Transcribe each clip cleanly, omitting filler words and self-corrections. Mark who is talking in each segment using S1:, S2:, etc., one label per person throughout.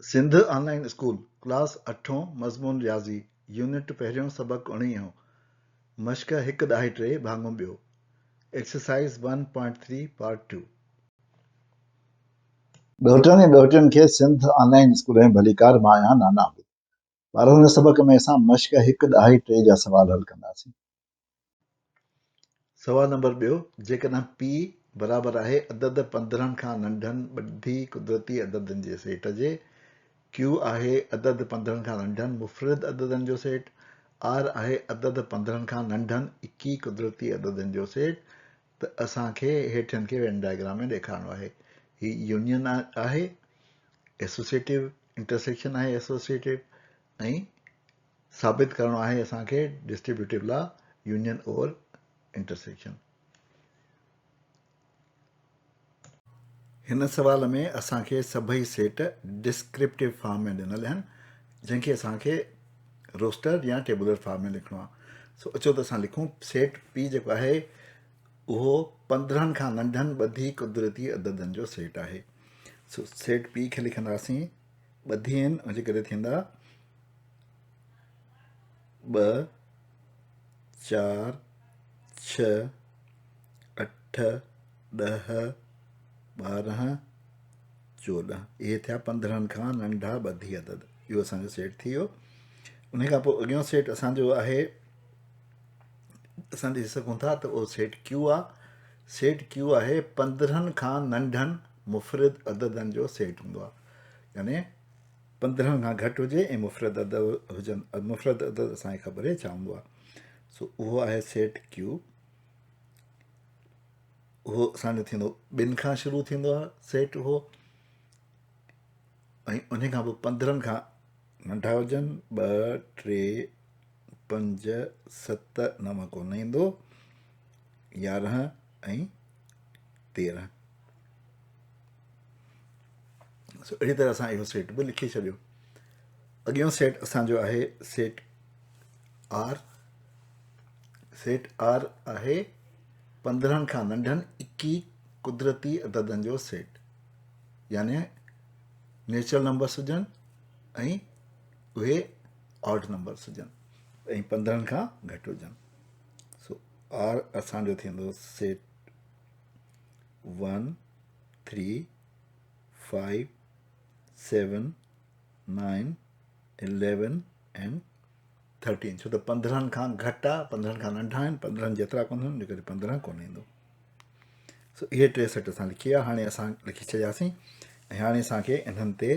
S1: Sindh online school class अठों मज़मून रियाज़ी यूनिट पहिरियों सबक़ 19 मश्क 1.3 भाङो ॿियो एक्सरसाइज़ 1.3 पार्ट 2
S2: ॾोहिटनि ऐं ॾोहिटियुनि खे सिंध ऑनलाइन स्कूल में भलीकार मां आहियां नाना अमित। पर हुन सबक़ में असां मश्क 1.3 जा सवाल हल कंदासीं।
S1: सवाल नंबर ॿियो, जेकॾहिं पी बराबरि आहे अदद 15 खां नंढनि ॿधी कुदरती अददनि जे सेट जे, क्यू आहे अदद 15 खां नंढनि मुफ़रद अददनि जो सेट, आर आहे अदद 15 खां नंढनि 21 कुदरती अददनि जो सेट, त असांखे हेठियनि खे वेन डायग्राम में ॾेखारिणो आहे। ही यूनियन आहे, एसोसिएटिव इंटरसेक्शन आहे एसोसिएटिव, ऐं साबित करणो आहे असांखे distributive law union over intersection. हिन सवाल में असांखे सभई सेट डिस्क्रिप्टिव फॉर्म में ॾिनल आहिनि, जंहिंखे असांखे रोस्टर या टेबुलर फॉर्म में लिखणो आहे। सो अचो त असां लिखूं सेट पी जेको आहे उहो 15 खां नंढनि ॿधी कुदरती अददनि जो सेट आहे। सो सेट पी खे लिखंदासीं, ॿधी आहिनि उनजे करे थींदा 2, 4, 6, 8, 10, 12, 14, इहे थिया 15 खां नंढा ॿधी अदद। इहो असांजो सेट थी वियो। उन खां पोइ अॻियों सेट असांजो आहे, असां ॾिसी सघूं था त उहो सेट क्यू आहे। सेट क्यू आहे 15 खां नंढनि मुफ़रद अददनि जो सेट हूंदो आहे, यानी 15 खां घटि हुजे ऐं मुफ़रद अदद हुजनि। मुफ़रद अदद असांखे ख़बर आहे छा हूंदो आहे। सो उहो आहे सेट क्यू। उहो असांजो थींदो 2 खां शुरू थींदो आहे सेट उहो, ऐं उन खां पोइ 15 खां नंढा हुजनि 2, 3, 5, 7, 9 कोन ईंदो, 11 ऐं 13। सो अहिड़ी तरह सां इहो सेट बि लिखी छॾियो। अॻियों सेट असांजो आहे सेट आर। सेट आर आहे 15 खां नंढनि 21 कुदरती अददनि जो सेट, यानी नेचुरल नंबर्स हुजनि ऐं उहे ऑड नंबर्स हुजनि ऐं 15 खां घटि हुजनि। सो आर असांजो थींदो सेट 1, 3, 5, 7, 9, 11 एंड 13। छो त 15 खां घटि आहे, 15 खां नंढा आहिनि, 15 जेतिरा कोन आहिनि, इन करे 15 कोन ईंदो। सो इहे 3 सेट असां लिखी विया। हाणे असां लिखी छॾियासीं ऐं हाणे असांखे इन्हनि ते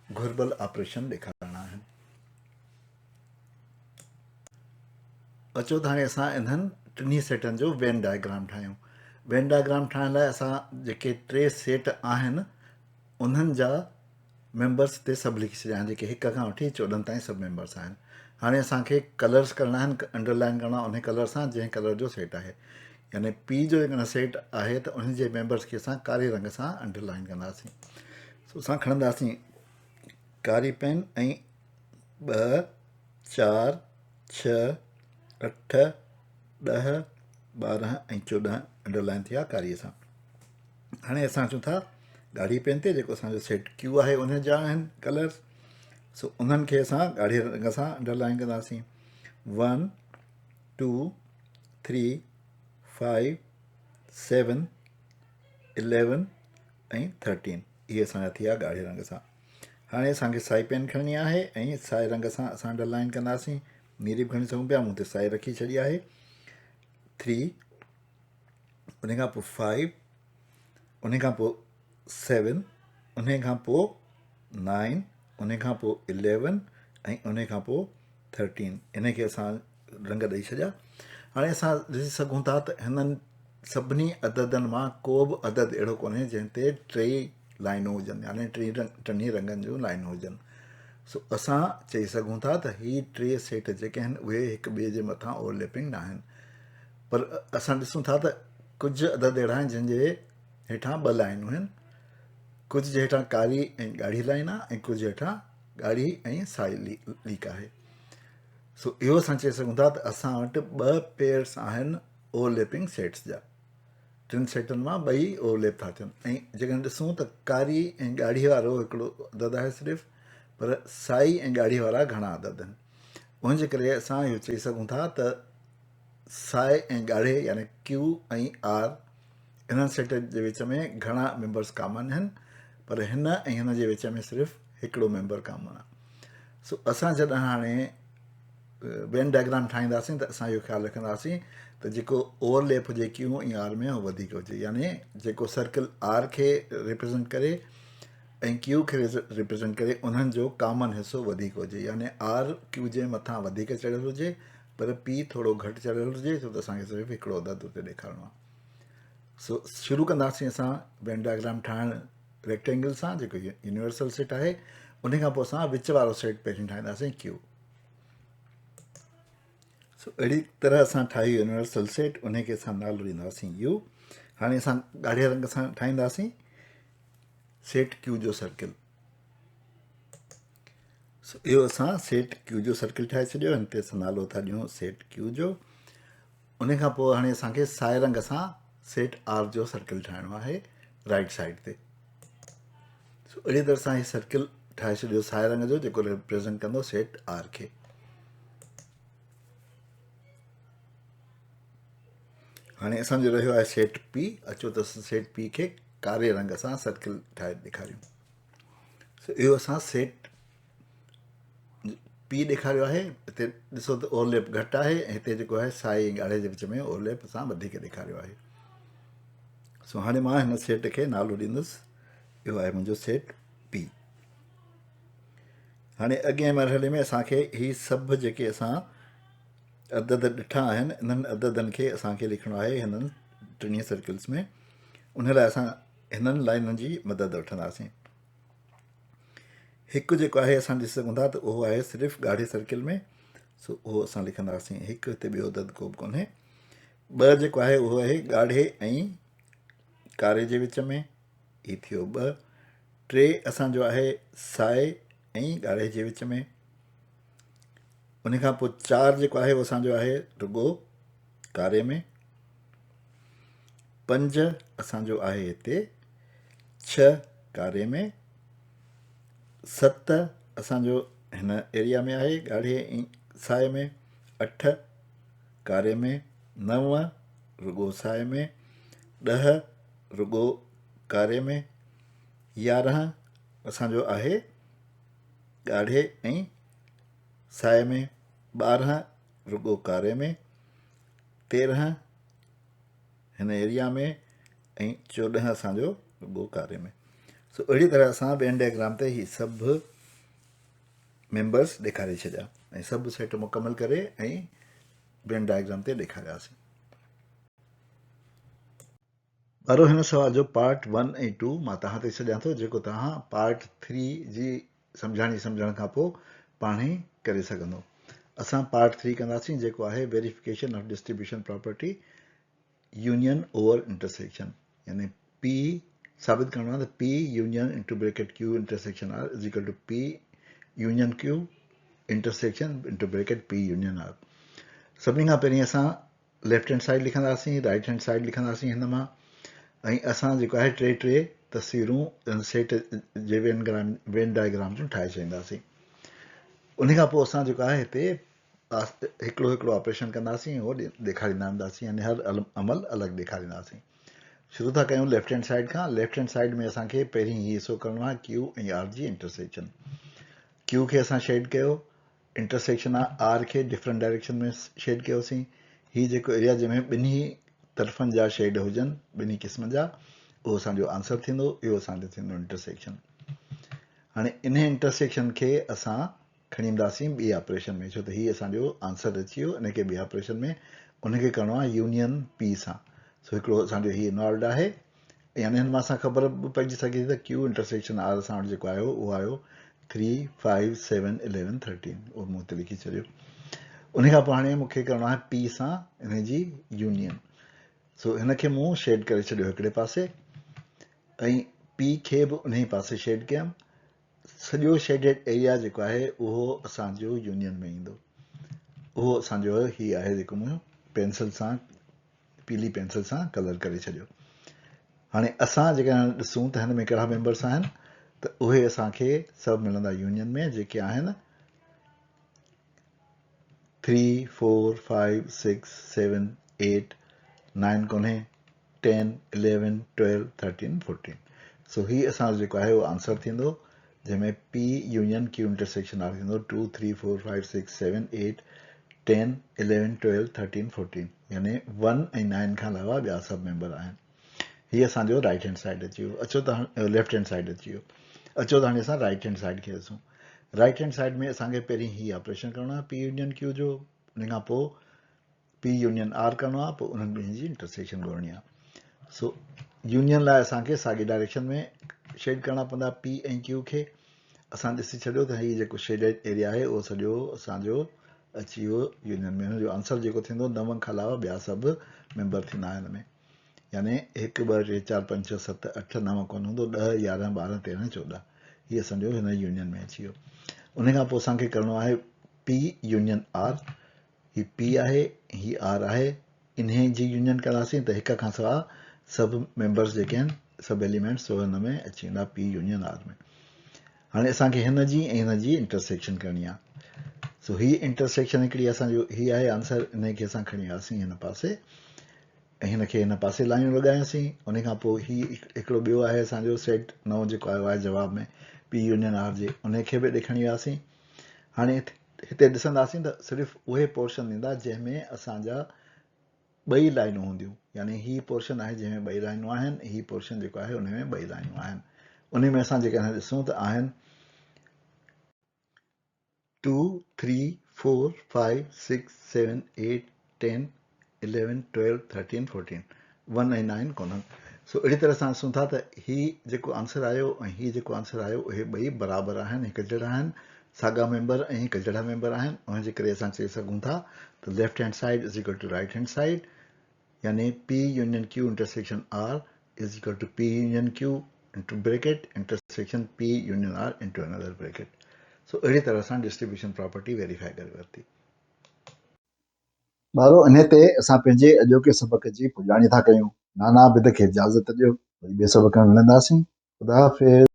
S1: घुरिबल ऑपरेशन ॾेखारणा आहिनि। अचो त हाणे असां इन्हनि टिनी सेटनि जो वेन डायग्राम ठाहियूं। वेन डायग्राम ठाहिण लाइ असां जेके 3 सेट आहिनि उन्हनि जा मेंबर्स ते सभु लिखी छॾिया आहिनि, जेके 1 खां वठी 14 ताईं सभु मेंबर्स आहिनि। हाणे असांखे कलर्स करणा आहिनि, अंडरलाइन करणा उन कलर सां जंहिं कलर जो सेट आहे। यानी पी जो जेकॾहिं सेट आहे त उन जे मेंबर्स खे असां कारी रंग सां अंडरलाइन कंदासीं। सो असां खणंदासीं कारी पेन ऐं 2, 4, 6, 8, 10, 12 ऐं 14 अंडरलाइन थिया कारीअ सां। हाणे असां अचूं था ॻाढ़ी पेन ते, जेको असांजो सेट क्यू आहे उन जा आहिनि कलर्स। सो उन्हनि खे असां ॻाढ़े रंग सां अंडरलाइन कंदासीं। 1, 2, 3, 5, 7, 11 ऐं 13, इहे असांजा थी विया ॻाढ़े रंग सां। हाणे असांखे साई पेन खणणी आहे ऐं साए रंग सां असां अंडरलाइन कंदासीं। नीरी बि खणी सघूं पिया, मूं ते साई रखी छॾी आहे। 3, उन खां पोइ 5, उन खां पोइ 7, उन खां पोइ 9, उन खां पोइ 11 ऐं उन खां पोइ 13। इन खे असां रंग ॾेई छॾिया। हाणे असां ॾिसी सघूं था त हिननि सभिनी अददनि मां को बि अदद अहिड़ो कोन्हे जंहिं ते 3 लाइनूं हुजनि, यानी टिनी रंगनि जूं लाइनूं हुजनि। सो असां चई सघूं था त ही 3 सेट जेके आहिनि उहे हिक ॿिए जे मथां ओवरलैपिंग न आहिनि। पर असां ॾिसूं था त कुझु अदद अहिड़ा आहिनि जंहिंजे हेठां 2 लाइनूं आहिनि, कुझु जे हेठां कारी ऐं ॻाढ़ी लाइन आहे ऐं कुझु जे हेठां ॻाढ़ी ऐं साई लीक आहे। सो इहो असां चई सघूं था त असां वटि 2 पेयर्स आहिनि ओवरलैपिंग सेट्स जा। 3 सेटनि मां 2 ओवरलैप था थियनि। ऐं जेकॾहिं ॾिसूं त कारी ऐं ॻाढ़ी वारो हिकिड़ो अदद आहे सिर्फ़ु, पर साई ऐं ॻाढ़ी वारा घणा अदद आहिनि। उनजे करे असां इहो चई सघूं था त साए ऐं ॻाढ़े यानी क्यू ऐं आर इन्हनि सेट जे विच में घणा मेंबर्स कॉमन आहिनि, पर हिन ऐं हिन जे विच में सिर्फ़ु हिकिड़ो मेंबर कॉमन आहे। सो असां जॾहिं हाणे वेन डायग्राम ठाहींदासीं त असां इहो ख़्यालु रखंदासीं त जेको ओवरलैप हुजे क्यू ऐं आर में उहो वधीक हुजे, यानी जेको सर्कल आर खे रिप्रेज़ेंट करे ऐं क्यू खे रिप्रेज़ेंट करे उन्हनि जो कॉमन हिसो वधीक हुजे, यानी आर क्यू जे मथां वधीक चढ़ियल हुजे पर पी थोरो घटि चढ़ियल हुजे, छो त असांखे सिर्फ़ु हिकिड़ो अदद उते ॾेखारिणो आहे। सो शुरू कंदासीं असां वेन डायग्राम ठाहिणु रेक्टेंगल सां, जेको यूनिवर्सल सेट आहे। उन खां पोइ असां विच वारो सेट पहिरीं ठाहींदासीं क्यू। सो अहिड़ी तरह असां ठाही यूनिवर्सल सेट, उनखे असां नालो ॾींदासीं यू। हाणे असां ॻाढ़े रंग सां ठाहींदासीं सेट क्यू जो सर्किल। सो इहो असां सेट क्यू जो सर्किल ठाहे छॾियो, हिन ते असां नालो था ॾियूं सेट क्यू जो। उन खां पोइ हाणे असांखे साए रंग सां सेट आर जो सर्किल ठाहिणो आहे राइट साइड ते। सो अहिड़ी तरह सां हीउ सर्किल ठाहे छॾियो साए रंग जो, जेको रिप्रेज़ेंट कंदो सेट आर खे। हाणे असांजो रहियो आहे सेट पी। अचो त सेट पी खे कारे रंग सां सर्किल ठाहे ॾेखारियूं। सो इहो असां सेट पी ॾेखारियो आहे। हिते ॾिसो त ओवरलैप घटि आहे, ऐं हिते जेको आहे साए ऐं ॻाढ़े जे विच में ओवरलैप असां वधीक ॾेखारियो आहे। सो हाणे मां हिन सेट खे नालो ॾींदुसि, इहो आहे मुंहिंजो सेट पी। हाणे अॻिए मरहले में असांखे ही सभु जेके असां अदद ॾिठा आहिनि, इन्हनि अददनि खे असांखे लिखिणो आहे हिननि टिनी सर्किल्स में। उन लाइ असां हिननि लाइननि जी मदद वठंदासीं। हिकु जेको आहे असां ॾिसी सघूं था त उहो आहे सिर्फ़ु ॻाढ़े सर्किल में, सो उहो असां लिखंदासीं हिकु, हिते ॿियो अदद को बि कोन्हे। ॿ जेको आहे उहो आहे ॻाढ़े ऐं कारे जे विच में, ही थियो ॿ। टे असांजो आहे साए ऐं ॻाढ़े जे विच में। उन खां पोइ चारि जेको आहे उहो असांजो आहे रुॻो कारे में। पंज असांजो आहे हिते, छह कारे में। सत असांजो हिन एरिया में आहे ॻाढ़े ऐं साए में। अठ कारे में। नव रुॻो साए में। ॾह रुॻो कारे में। 11 असांजो आहे ॻाढ़े ऐं साए में। 12 रुॻो कारे में। 13 हिन एरिया में, ऐं 14 असांजो रुॻो कारे में। सो अहिड़ी तरह असां वेन डायग्राम ते ही सभु मेंबर्स ॾेखारे छॾिया ऐं सभु सेट मुकमल करे ऐं वेन डायग्राम ते ॾेखारियासीं। वारो हिन सुवाल जो पार्ट 1 ऐं 2 मां तव्हां ते छॾियां थो, जेको तव्हां पार्ट 3 जी सम्झण खां पोइ पाण ई करे सघंदो। असां पार्ट 3 कंदासीं, जेको आहे verification of distribution property union over intersection, यानी पी साबित करणो आहे त P union into bracket Q intersection R is equal to P union Q intersection into bracket P union R. सभिनी खां पहिरीं असां लेफ्ट हैंड साइड लिखंदासीं, राइट हैंड साइड लिखंदासीं हिन मां, ऐं असां जेको आहे टे तस्वीरूं सेट जे वेन डायग्राम जूं ठाहे छॾींदासीं। उन खां पोइ असां जेको आहे हिते हिकिड़ो ऑपरेशन कंदासीं, उहो ॾेखारींदा वेंदासीं, यानी हर अमल अलॻि ॾेखारींदासीं। शुरू था कयूं लेफ्ट हैंड साइड खां। लेफ्ट हैंड साइड में असांखे पहिरीं हीउ हिसो करिणो आहे क्यू ऐं आर जी इंटरसेक्शन। क्यू खे असां शेड कयो, इंटरसेक्शन आहे आर खे डिफरेंट डायरेक्शन में शेड कयोसीं। हीउ जेको एरिया जंहिंमें ॿिन्ही तरफ़नि जा शेड हुजनि, ॿिन्ही क़िस्म जा, उहो असांजो आंसर थींदो। इहो असांजो थींदो इंटरसेक्शन। हाणे इन इंटरसेक्शन खे असां खणी ईंदासीं ॿी ऑपरेशन में, छो त हीउ असांजो आंसर अची वियो। इनखे ॿी ऑपरेशन में उनखे करिणो आहे यूनियन पी सां। सो हिकिड़ो असांजो हीउ इनवॉल्वड आहे, यानी हिन मां असां ख़बर बि पइजी सघे थी त क्यू इंटरसेक्शन आर असां वटि जेको आयो उहो आयो 3, 5, 7, 11, 13। उहो मूं ते लिखी छॾियो। उन खां पोइ हाणे मूंखे करिणो आहे पी सां इन जी यूनियन। सो हिनखे मूं शेड करे छॾियो हिकिड़े पासे, ऐं पी खे बि उन पासे शेड कयमि। सॼो शेडेड एरिया जेको आहे उहो असांजो यूनियन में ईंदो। उहो असांजो हीउ आहे जेको मूं पेंसिल सां, पीली पेंसिल सां कलर करे छॾियो। हाणे असां जेका ॾिसूं त हिन में कहिड़ा मेंबर्स आहिनि। त उहे असांखे सभु मिलंदा यूनियन में जेके आहिनि 3 4 5 6 7 8 9 कोन्हे 10 11 12 13 14 सो ही असांजो जेको आहे उहो आंसर थींदो जंहिंमें P union Q intersection R थींदो 2 3 4 5 6 7 8 10 11 12 13 14 यानी 1 ऐं 9 खां अलावा ॿिया सभु मेंबर आहिनि हीअ असांजो राइट हैंड साइड अची वियो अचो त लेफ्ट हैंड साइड अची वियो अचो त हाणे असां राइट हैंड साइड खे ॾिसूं राइट हैंड साइड में असांखे पहिरीं ही ऑपरेशन करिणो आहे पी यूनियन क्यू जो उन खां पोइ पी यूनियन आर करिणो आहे पोइ उन्हनि ॿिन्हिनि जी इंटरसेक्शन ॻोल्हणी आहे सो यूनियन लाइ असांखे साॻी डायरेक्शन में शेड करणा पवंदा पी ऐं क्यू खे असां ॾिसी छॾियो त हीउ जेको शेडेड एरिया आहे उहो सॼो असांजो अची वियो यूनियन में हुनजो आंसर जेको थींदो 9 खां अलावा ॿिया सभु मेंबर थींदा हिन में यानी 1 2 3 4 5 6 7 8 9 कोन हूंदो 10 11 12 13 14 हीअ असांजो हिन यूनियन में अची वियो उन खां पोइ असांखे करिणो आहे पी यूनियन आर ही पी आहे ही आर आहे इन्हे जी यूनियन कंदासीं त हिक खां सवाइ सभु मेंबर्स जेके आहिनि सभु एलिमेंट्स उहे हिन में अची वेंदा पी यूनियन आर में हाणे असांखे हिन जी ऐं हिन जी इंटरसेक्शन करणी आहे सो ही इंटरसेक्शन हिकिड़ी असांजो ही आहे आंसर इनखे असां खणी वियासीं हिन पासे ऐं हिनखे हिन पासे लाइनियूं लॻायासीं उन खां पोइ ही हिकिड़ो ॿियो आहे असांजो सेट नओं जेको आयो आहे जवाब में पी यूनियन आर जे उनखे बि ॾेखणी वियासीं हाणे हिते ॾिसंदासीं त सिर्फ़ु उहे पोर्शन ईंदा जंहिंमें असांजा ॿई लाइनूं हूंदियूं यानी ही पोर्शन आहे जंहिंमें ॿई लाइनूं आहिनि ही पोर्शन जेको आहे उन में ॿई लाइनूं आहिनि उन में असां जेकॾहिं ॾिसूं त आहिनि 2 3 4 5 6 7 8 10 11 12 13 14 1 ऐं 9 कोन्हनि सो अहिड़ी तरह सां ॾिसूं था त ही जेको आंसर आयो ऐं ही जेको आंसर आयो उहे ॿई बराबरि आहिनि हिकु जहिड़ा आहिनि साॻा मेंबर ऐं हिकु जहिड़ा मेंबर आहिनि उनजे करे असां चई सघूं था त left hand side is equal to right hand side यानी P union Q intersection R is equal to P union Q into bracket intersection P union R into another bracket. So अहिड़ी तरह सां डिस्ट्रीब्यूशन प्रॉपर्टी वेरीफाई करे वरिती
S2: ॿारो इन ते असां पंहिंजे अॼोके सबक़ जी पुॼाणी था कयूं नाना बिद खे इजाज़त ॾियो वरी ॿिए सबक़ में मिलंदासीं ख़ुदा हाफ़िज़